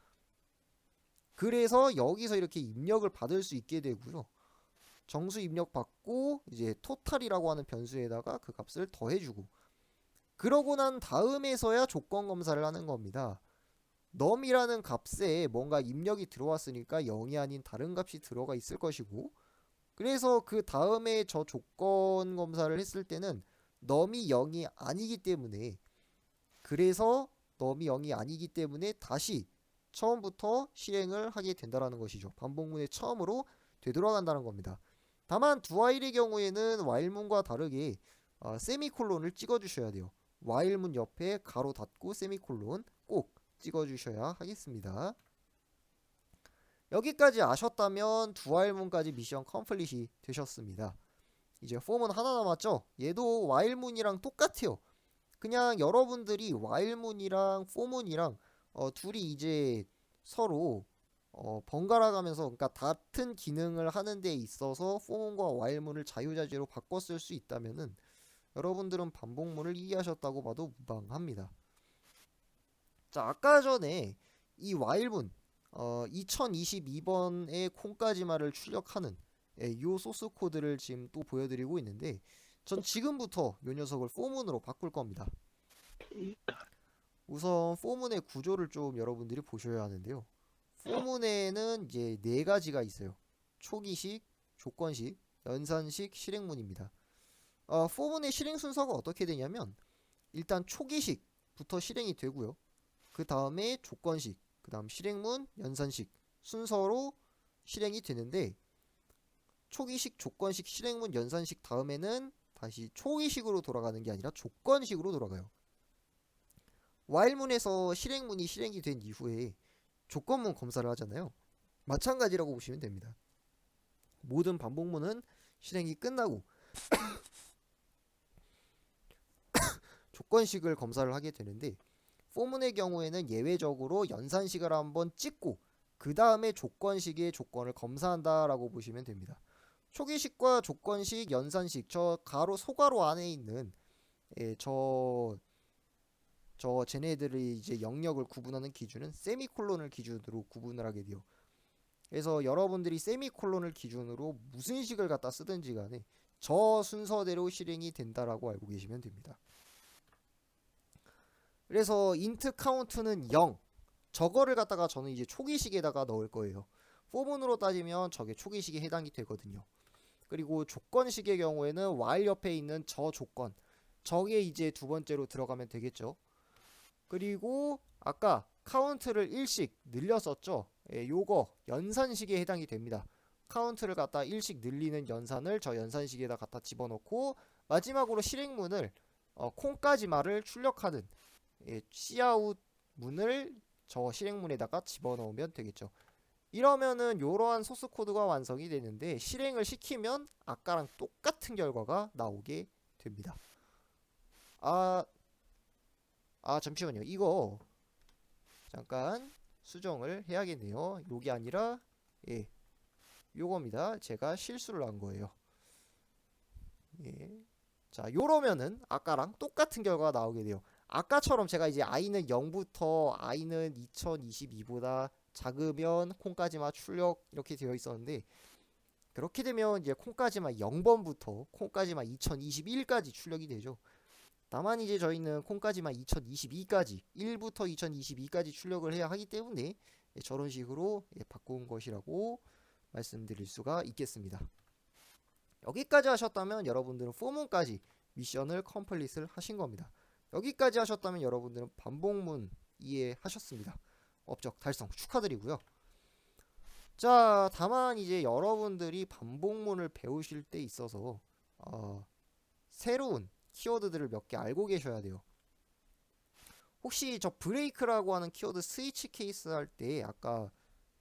그래서 여기서 이렇게 입력을 받을 수 있게 되고요. 정수 입력 받고 이제 토탈이라고 하는 변수에다가 그 값을 더해주고 그러고 난 다음에서야 조건 검사를 하는 겁니다. num이라는 값에 뭔가 입력이 들어왔으니까 0이 아닌 다른 값이 들어가 있을 것이고 그래서 그 다음에 저 조건 검사를 했을 때는 num이 0이 아니기 때문에 다시 처음부터 실행을 하게 된다라는 것이죠. 반복문의 처음으로 되돌아간다는 겁니다. 다만 do while의 경우에는 while문과 다르게 세미콜론을 찍어주셔야 돼요. while문 옆에 가로 닫고 세미콜론 꼭 찍어주셔야 하겠습니다. 여기까지 아셨다면 do while문까지 미션 컴플릿이 되셨습니다. 이제 form은 하나 남았죠? 얘도 while문이랑 똑같아요. 그냥 여러분들이 while문이랑 for문이랑 둘이 이제 서로 번갈아 가면서 그러니까 같은 기능을 하는 데 있어서 for문과 while문을 자유자재로 바꿔 쓸 수 있다면은 여러분들은 반복문을 이해하셨다고 봐도 무방합니다. 자, 아까 전에 이 while문 2022번의 콩까지말을 출력하는 요 소스 코드를 지금 또 보여드리고 있는데 전 지금부터 요 녀석을 for문으로 바꿀 겁니다. 우선 for문의 구조를 좀 여러분들이 보셔야 하는데요. for문에는 이제 네 가지가 있어요. 초기식, 조건식, 연산식, 실행문입니다. for문의 실행 순서가 어떻게 되냐면 일단 초기식부터 실행이 되고요. 그 다음에 조건식, 그 다음 실행문, 연산식 순서로 실행이 되는데 초기식, 조건식, 실행문, 연산식 다음에는 다시 초기식으로 돌아가는 게 아니라 조건식으로 돌아가요. while문에서 실행문이 실행이 된 이후에 조건문 검사를 하잖아요. 마찬가지라고 보시면 됩니다. 모든 반복문은 실행이 끝나고 조건식을 검사를 하게 되는데 for문의 경우에는 예외적으로 연산식을 한번 찍고 그 다음에 조건식의 조건을 검사한다라고 보시면 됩니다. 초기식과 조건식, 연산식 저 가로 소가로 안에 있는 쟤네들이 이제 영역을 구분하는 기준은 세미콜론을 기준으로 구분을 하게 돼요. 그래서 여러분들이 세미콜론을 기준으로 무슨 식을 갖다 쓰든지 간에 저 순서대로 실행이 된다라고 알고 계시면 됩니다. 그래서 int count는 0 저거를 갖다가 저는 이제 초기식에다가 넣을 거예요. for문으로 따지면 저게 초기식에 해당이 되거든요. 그리고 조건식의 경우에는 while 옆에 있는 저 조건, 저게 이제 두 번째로 들어가면 되겠죠. 그리고 아까 카운트를 1씩 늘렸었죠. 예, 요거 연산식에 해당이 됩니다. 카운트를 갖다 1씩 늘리는 연산을 저 연산식에다 갖다 집어넣고 마지막으로 실행문을 콩까지말을 출력하는 cout 문을 저 실행문에다가 집어넣으면 되겠죠. 이러면은 이러한 소스 코드가 완성이 되는데 실행을 시키면 아까랑 똑같은 결과가 나오게 됩니다. 잠시만요. 이거 잠깐 수정을 해야겠네요. 요게 아니라 요겁니다. 제가 실수를 한 거예요. 자, 요러면은 아까랑 똑같은 결과가 나오게 돼요. 아까처럼 제가 이제 i는 0부터 i는 2022보다 작으면 콩까지만 출력 이렇게 되어 있었는데, 그렇게 되면 이제 콩까지만 0번부터 콩까지만 2021까지 출력이 되죠. 다만 이제 저희는 콩까지만 2022까지 1부터 2022까지 출력을 해야 하기 때문에 저런 식으로 바꾼 것이라고 말씀드릴 수가 있겠습니다. 여기까지 하셨다면 여러분들은 포문까지 미션을 컴플릿을 하신 겁니다. 여기까지 하셨다면 여러분들은 반복문 이해하셨습니다. 업적 달성 축하드리고요. 자, 다만 이제 여러분들이 반복문을 배우실 때 있어서 새로운 키워드들을 몇 개 알고 계셔야 돼요. 혹시 저 브레이크라고 하는 키워드 스위치 케이스 할 때 아까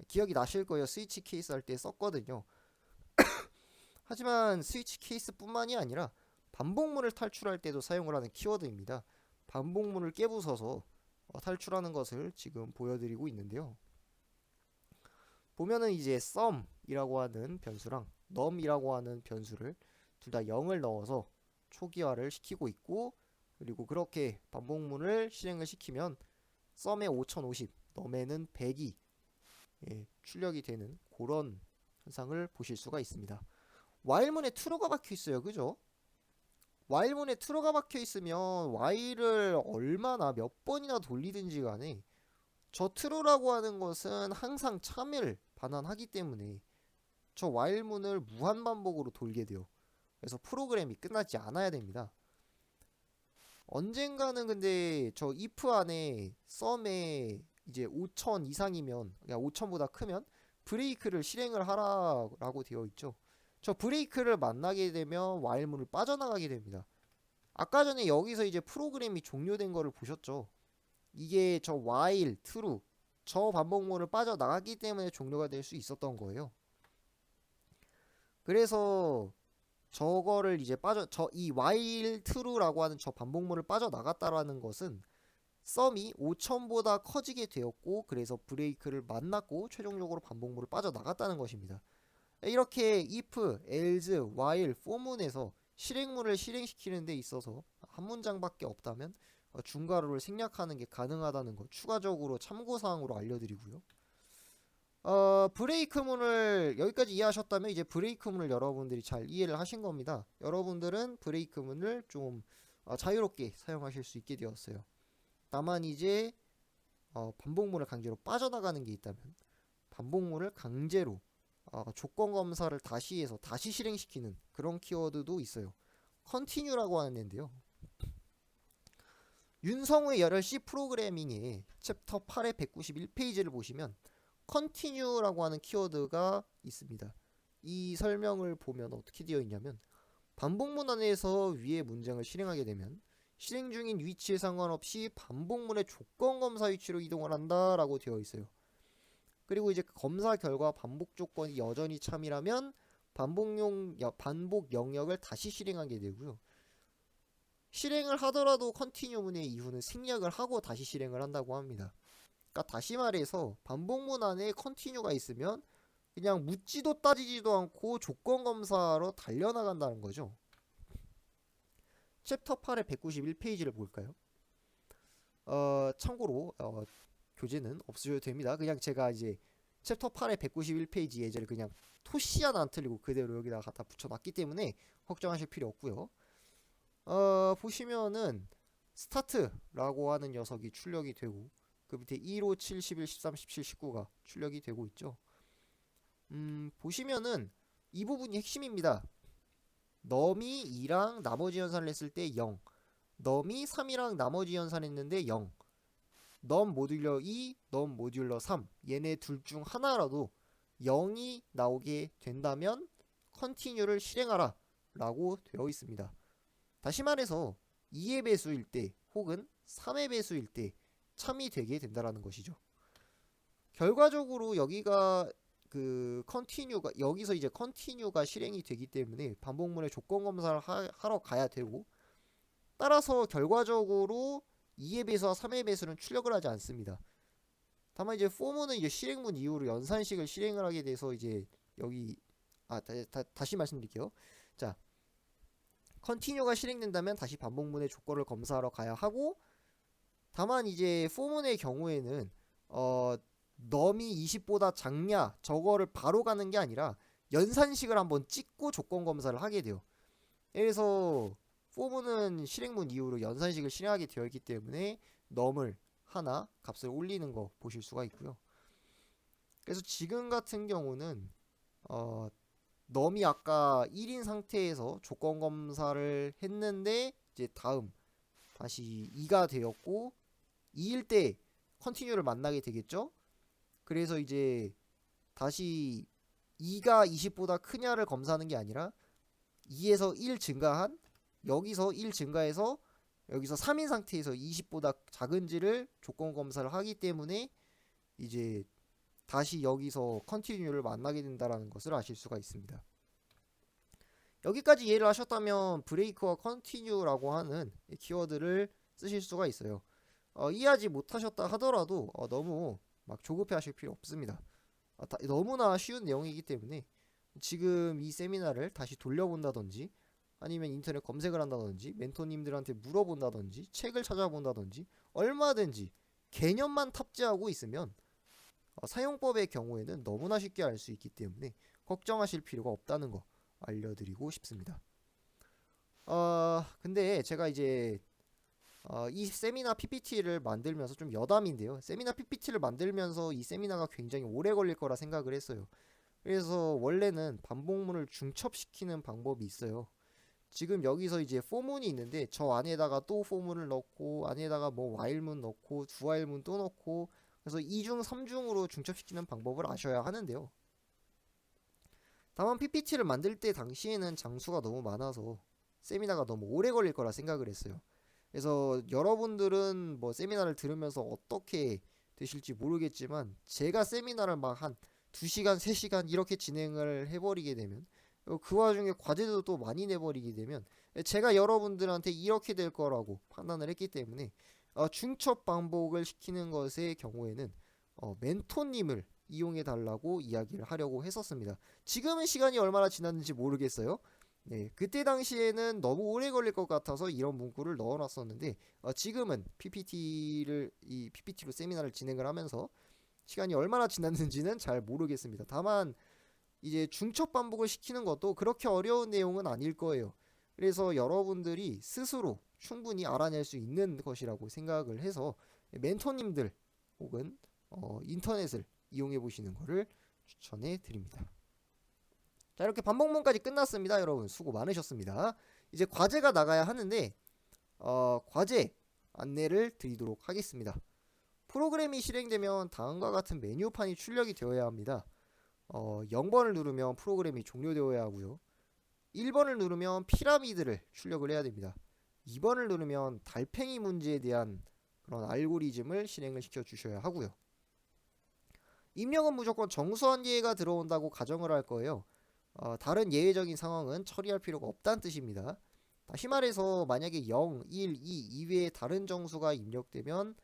기억이 나실 거예요. 스위치 케이스 할 때 썼거든요. 하지만 스위치 케이스 뿐만이 아니라 반복문을 탈출할 때도 사용을 하는 키워드입니다. 반복문을 깨부숴서 탈출하는 것을 지금 보여드리고 있는데요. 보면은 이제 sum이라고 하는 변수랑 num이라고 하는 변수를 둘 다 0을 넣어서 초기화를 시키고 있고, 그리고 그렇게 반복문을 실행을 시키면 sum에 5050, num에는 100이 출력이 되는 그런 현상을 보실 수가 있습니다. while문에 true가 박혀 있어요. 그죠? while문에 true가 박혀 있으면 while을 얼마나 몇 번이나 돌리든지 간에 저 true라고 하는 것은 항상 참을 반환하기 때문에 저 while문을 무한 반복으로 돌게 돼요. 그래서 프로그램이 끝나지 않아야 됩니다. 언젠가는 근데 저 if 안에 sum에 이제 5000 이상이면, 그냥 5000보다 크면 브레이크를 실행을 하라고 되어 있죠. 저 브레이크를 만나게 되면 while문을 빠져나가게 됩니다. 아까 전에 여기서 이제 프로그램이 종료된 거를 보셨죠. 이게 저 while, true 저 반복문을 빠져나갔기 때문에 종료가 될 수 있었던 거예요. 그래서 저거를 이제 이 while true라고 하는 저 반복문을 빠져나갔다라는 것은 sum이 5000보다 커지게 되었고, 그래서 브레이크를 만났고 최종적으로 반복문을 빠져나갔다는 것입니다. 이렇게 if, else, while, for문에서 실행문을 실행시키는 데 있어서 한 문장밖에 없다면 중괄호를 생략하는 게 가능하다는 것 추가적으로 참고사항으로 알려드리고요. 브레이크문을 여기까지 이해하셨다면 이제 브레이크문을 여러분들이 잘 이해를 하신 겁니다. 여러분들은 브레이크문을 좀 자유롭게 사용하실 수 있게 되었어요. 다만 이제 반복문을 강제로 빠져나가는 게 있다면 반복문을 강제로 조건 검사를 다시 해서 다시 실행시키는 그런 키워드도 있어요. continue라고 하는 애인데요. 윤성우의 열혈 C 프로그래밍의 챕터 8의 191페이지를 보시면 continue라고 하는 키워드가 있습니다. 이 설명을 보면 어떻게 되어 있냐면, 반복문 안에서 위의 문장을 실행하게 되면 실행 중인 위치에 상관없이 반복문의 조건 검사 위치로 이동을 한다라고 되어 있어요. 그리고 이제 검사 결과 반복 조건이 여전히 참이라면 반복 영역을 다시 실행하게 되고요. 실행을 하더라도 컨티뉴문의 이후는 생략을 하고 다시 실행을 한다고 합니다. 그러니까 다시 말해서 반복문 안에 컨티뉴가 있으면 그냥 묻지도 따지지도 않고 조건 검사로 달려나간다는 거죠. 챕터 8의 191페이지를 볼까요? 참고로 교재는 없으셔도 됩니다. 그냥 제가 이제 챕터 8의 191페이지 예제를 그냥 토시 하나 안 틀리고 그대로 여기다가 갖다 붙여놨기 때문에 걱정하실 필요 없고요. 보시면은 스타트라고 하는 녀석이 출력이 되고, 그 밑에 1, 5, 7, 11, 13, 17, 19가 출력이 되고 있죠. 보시면은 이 부분이 핵심입니다. 넘이 2랑 나머지 연산을 했을 때 0, 넘이 3이랑 나머지 연산했는데 0, 넘 모듈러 2, 넘 모듈러 3 얘네 둘 중 하나라도 0이 나오게 된다면 컨티뉴를 실행하라 라고 되어 있습니다. 다시 말해서 2의 배수일 때 혹은 3의 배수일 때 참이 되게 된다라는 것이죠. 결과적으로 여기가 그 컨티뉴가 여기서 이제 컨티뉴가 실행이 되기 때문에 반복문의 조건 검사를 하러 가야 되고, 따라서 결과적으로 2의 배수와 3의 배수는 출력을 하지 않습니다. 다만 이제 for문은 이제 실행문 이후로 연산식을 실행을 하게 돼서 이제 여기 다시 말씀드릴게요. 자, 컨티뉴가 실행된다면 다시 반복문의 조건을 검사하러 가야 하고, 다만 이제 for문의 경우에는 넘이 20보다 작냐 저거를 바로 가는 게 아니라 연산식을 한번 찍고 조건 검사를 하게 돼요. 그래서 for문은 실행문 이후로 연산식을 실행하게 되어 있기 때문에 넘을 하나 값을 올리는 거 보실 수가 있고요. 그래서 지금 같은 경우는 넘이 아까 1인 상태에서 조건 검사를 했는데 이제 다음 다시 2가 되었고 2일 때 컨티뉴를 만나게 되겠죠. 그래서 이제 다시 2가 20보다 크냐를 검사하는 게 아니라 2에서 1 증가한, 여기서 1 증가해서 여기서 3인 상태에서 20보다 작은지를 조건 검사를 하기 때문에 이제 다시 여기서 컨티뉴를 만나게 된다라는 것을 아실 수가 있습니다. 여기까지 이해를 하셨다면 브레이크와 컨티뉴라고 하는 키워드를 쓰실 수가 있어요. 이해하지 못하셨다 하더라도 너무 막 조급해 하실 필요 없습니다. 너무나 쉬운 내용이기 때문에 지금 이 세미나를 다시 돌려본다든지 아니면 인터넷 검색을 한다든지 멘토님들한테 물어본다든지 책을 찾아본다든지 얼마든지 개념만 탑재하고 있으면 사용법의 경우에는 너무나 쉽게 알 수 있기 때문에 걱정하실 필요가 없다는 거 알려드리고 싶습니다. 근데 제가 이제 이 세미나 PPT를 만들면서 좀 여담인데요. 세미나 PPT를 만들면서 이 세미나가 굉장히 오래 걸릴 거라 생각을 했어요. 그래서 원래는 반복문을 중첩시키는 방법이 있어요. 지금 여기서 이제 for문이 있는데 저 안에다가 또 for문을 넣고 안에다가 뭐 while문 넣고 do while문 또 넣고, 그래서 2중 3중으로 중첩시키는 방법을 아셔야 하는데요. 다만 PPT를 만들 때 당시에는 장수가 너무 많아서 세미나가 너무 오래 걸릴 거라 생각을 했어요. 그래서 여러분들은 뭐 세미나를 들으면서 어떻게 되실지 모르겠지만 제가 세미나를 막 한 2시간, 3시간 이렇게 진행을 해버리게 되면, 그 와중에 과제도 또 많이 내버리게 되면 제가 여러분들한테 이렇게 될 거라고 판단을 했기 때문에 중첩 반복을 시키는 것의 경우에는 멘토님을 이용해 달라고 이야기를 하려고 했었습니다. 지금은 시간이 얼마나 지났는지 모르겠어요. 네, 그때 당시에는 너무 오래 걸릴 것 같아서 이런 문구를 넣어놨었는데 지금은 PPT로 세미나를 진행을 하면서 시간이 얼마나 지났는지는 잘 모르겠습니다. 다만 이제 중첩 반복을 시키는 것도 그렇게 어려운 내용은 아닐 거예요. 그래서 여러분들이 스스로 충분히 알아낼 수 있는 것이라고 생각을 해서 멘토님들 혹은 인터넷을 이용해 보시는 것을 추천해 드립니다. 자, 이렇게 반복문까지 끝났습니다. 여러분 수고 많으셨습니다. 이제 과제가 나가야 하는데 과제 안내를 드리도록 하겠습니다. 프로그램이 실행되면 다음과 같은 메뉴판이 출력이 되어야 합니다. 0번을 누르면 프로그램이 종료되어야 하고요. 1번을 누르면 피라미드를 출력을 해야 됩니다. 2번을 누르면 달팽이 문제에 대한 그런 알고리즘을 실행을 시켜 주셔야 하고요. 입력은 무조건 정수 한 개가 들어온다고 가정을 할 거예요. 다른 예외적인 상황은 처리할 필요가 없다는 뜻입니다. 다시 말해서 만약에 0, 1, 2 이외에 다른 정수가 입력되면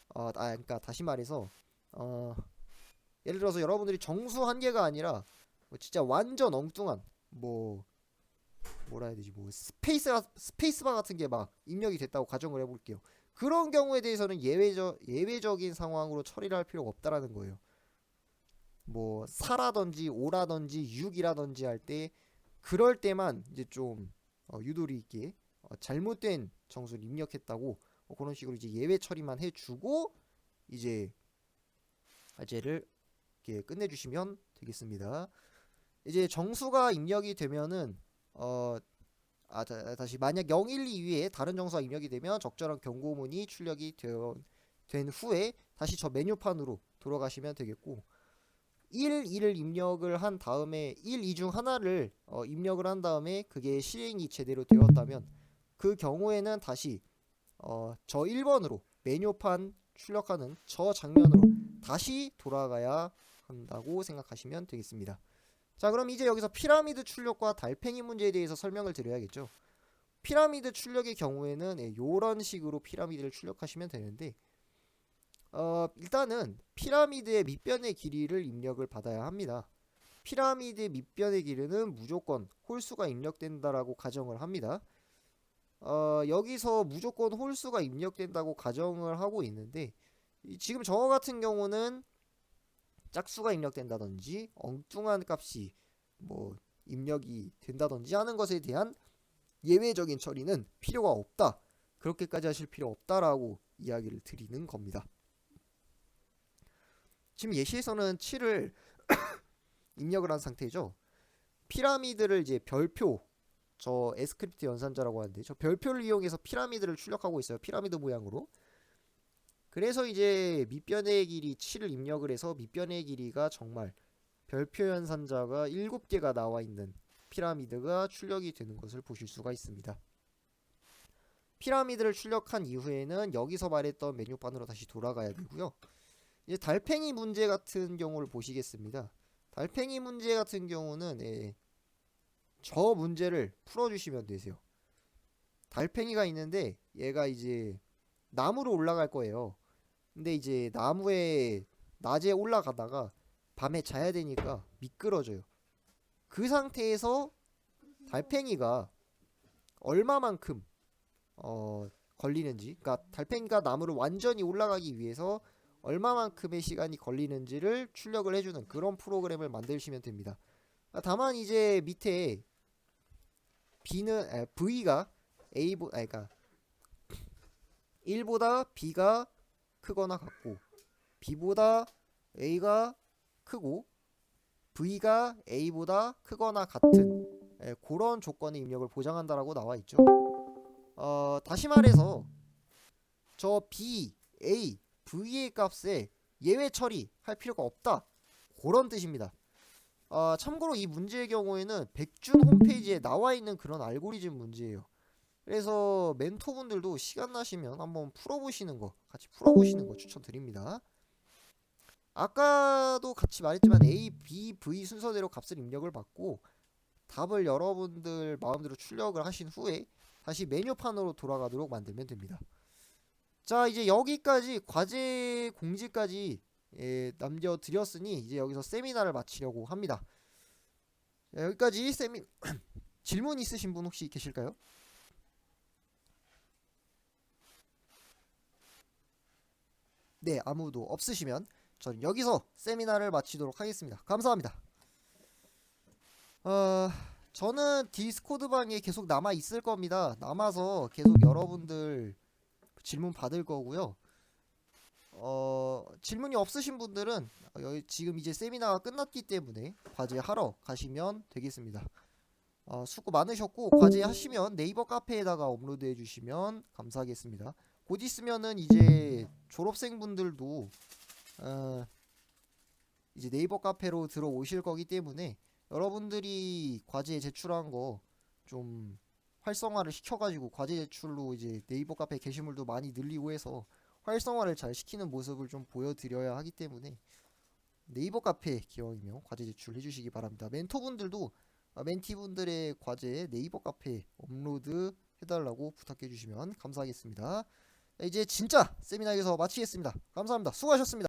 그러니까 다시 말해서 예를 들어서 여러분들이 정수 한 개가 아니라 진짜 완전 엉뚱한 뭐라 해야 되지, 스페이스바 같은 게 막 입력이 됐다고 가정을 해볼게요. 그런 경우에 대해서는 예외적인 상황으로 처리를 할 필요가 없다라는 거예요. 뭐 4라든지 5라든지 6이라든지 할 때 그럴 때만 이제 좀 유도리 있게 잘못된 정수를 입력했다고 그런 식으로 이제 예외 처리만 해주고 이제 과제를 이렇게 끝내주시면 되겠습니다. 이제 정수가 입력이 되면은 다시 만약 0, 1, 2 위에 다른 정수가 입력이 되면 적절한 경고문이 출력이 된 후에 다시 저 메뉴판으로 돌아가시면 되겠고, 1, 2를 입력을 한 다음에 1, 2 중 하나를 입력을 한 다음에 그게 실행이 제대로 되었다면 그 경우에는 다시 저 1번으로 메뉴판 출력하는 저 장면으로 다시 돌아가야 한다고 생각하시면 되겠습니다. 자, 그럼 이제 여기서 피라미드 출력과 달팽이 문제에 대해서 설명을 드려야겠죠. 피라미드 출력의 경우에는 이런 식으로 피라미드를 출력하시면 되는데, 일단은 피라미드의 밑변의 길이를 입력을 받아야 합니다. 피라미드의 밑변의 길이는 무조건 홀수가 입력된다라고 가정을 합니다. 여기서 무조건 홀수가 입력된다고 가정을 하고 있는데, 지금 저거 같은 경우는 짝수가 입력된다든지 엉뚱한 값이 뭐 입력이 된다든지 하는 것에 대한 예외적인 처리는 필요가 없다, 그렇게까지 하실 필요 없다라고 이야기를 드리는 겁니다. 지금 예시에서는 7을 입력을 한 상태죠. 피라미드를 이제 별표, 저 에스크립트 연산자라고 하는데 저 별표를 이용해서 피라미드를 출력하고 있어요. 피라미드 모양으로. 그래서 이제 밑변의 길이 7을 입력을 해서 밑변의 길이가 정말 별표 연산자가 7개가 나와 있는 피라미드가 출력이 되는 것을 보실 수가 있습니다. 피라미드를 출력한 이후에는 여기서 말했던 메뉴판으로 다시 돌아가야 되고요. 이제 달팽이 문제 같은 경우를 보시겠습니다. 달팽이 문제 같은 경우는 저 문제를 풀어주시면 되세요. 달팽이가 있는데 얘가 이제 나무로 올라갈 거예요. 근데 이제 나무에 낮에 올라가다가 밤에 자야 되니까 미끄러져요. 그 상태에서 달팽이가 얼마만큼 걸리는지, 그러니까 달팽이가 나무를 완전히 올라가기 위해서 얼마만큼의 시간이 걸리는지를 출력을 해주는 그런 프로그램을 만드시면 됩니다. 다만 이제 밑에 V가 그러니까 1보다 B가 크거나 같고 B보다 A가 크고 V가 A보다 크거나 같은 그런 조건의 입력을 보장한다라고 나와 있죠. 다시 말해서 저 B, A, V의 값에 예외 처리할 필요가 없다, 그런 뜻입니다. 참고로 이 문제의 경우에는 백준 홈페이지에 나와 있는 그런 알고리즘 문제예요. 그래서 멘토분들도 시간 나시면 한번 같이 풀어보시는 거 추천드립니다. 아까도 같이 말했지만 A, B, V 순서대로 값을 입력을 받고 답을 여러분들 마음대로 출력을 하신 후에 다시 메뉴판으로 돌아가도록 만들면 됩니다. 자, 이제 여기까지 과제 공지까지 남겨드렸으니 이제 여기서 세미나를 마치려고 합니다. 자, 여기까지 질문 있으신 분 혹시 계실까요? 네, 아무도 없으시면 저는 여기서 세미나를 마치도록 하겠습니다. 감사합니다. 저는 디스코드 방에 계속 남아 있을 겁니다. 남아서 계속 여러분들 질문 받을 거고요. 질문이 없으신 분들은 지금 이제 세미나가 끝났기 때문에 과제하러 가시면 되겠습니다. 수고 많으셨고, 과제 하시면 네이버 카페에다가 업로드해 주시면 감사하겠습니다. 곧 있으면은 이제 졸업생분들도 이제 네이버 카페로 들어오실 거기 때문에 여러분들이 과제 제출한 거 좀 활성화를 시켜가지고 과제 제출로 이제 네이버 카페 게시물도 많이 늘리고 해서 활성화를 잘 시키는 모습을 좀 보여드려야 하기 때문에 네이버 카페 기왕이면 과제 제출 해주시기 바랍니다. 멘토분들도 멘티분들의 과제 네이버 카페 업로드 해달라고 부탁해 주시면 감사하겠습니다. 이제 진짜 세미나에서 마치겠습니다. 감사합니다. 수고하셨습니다.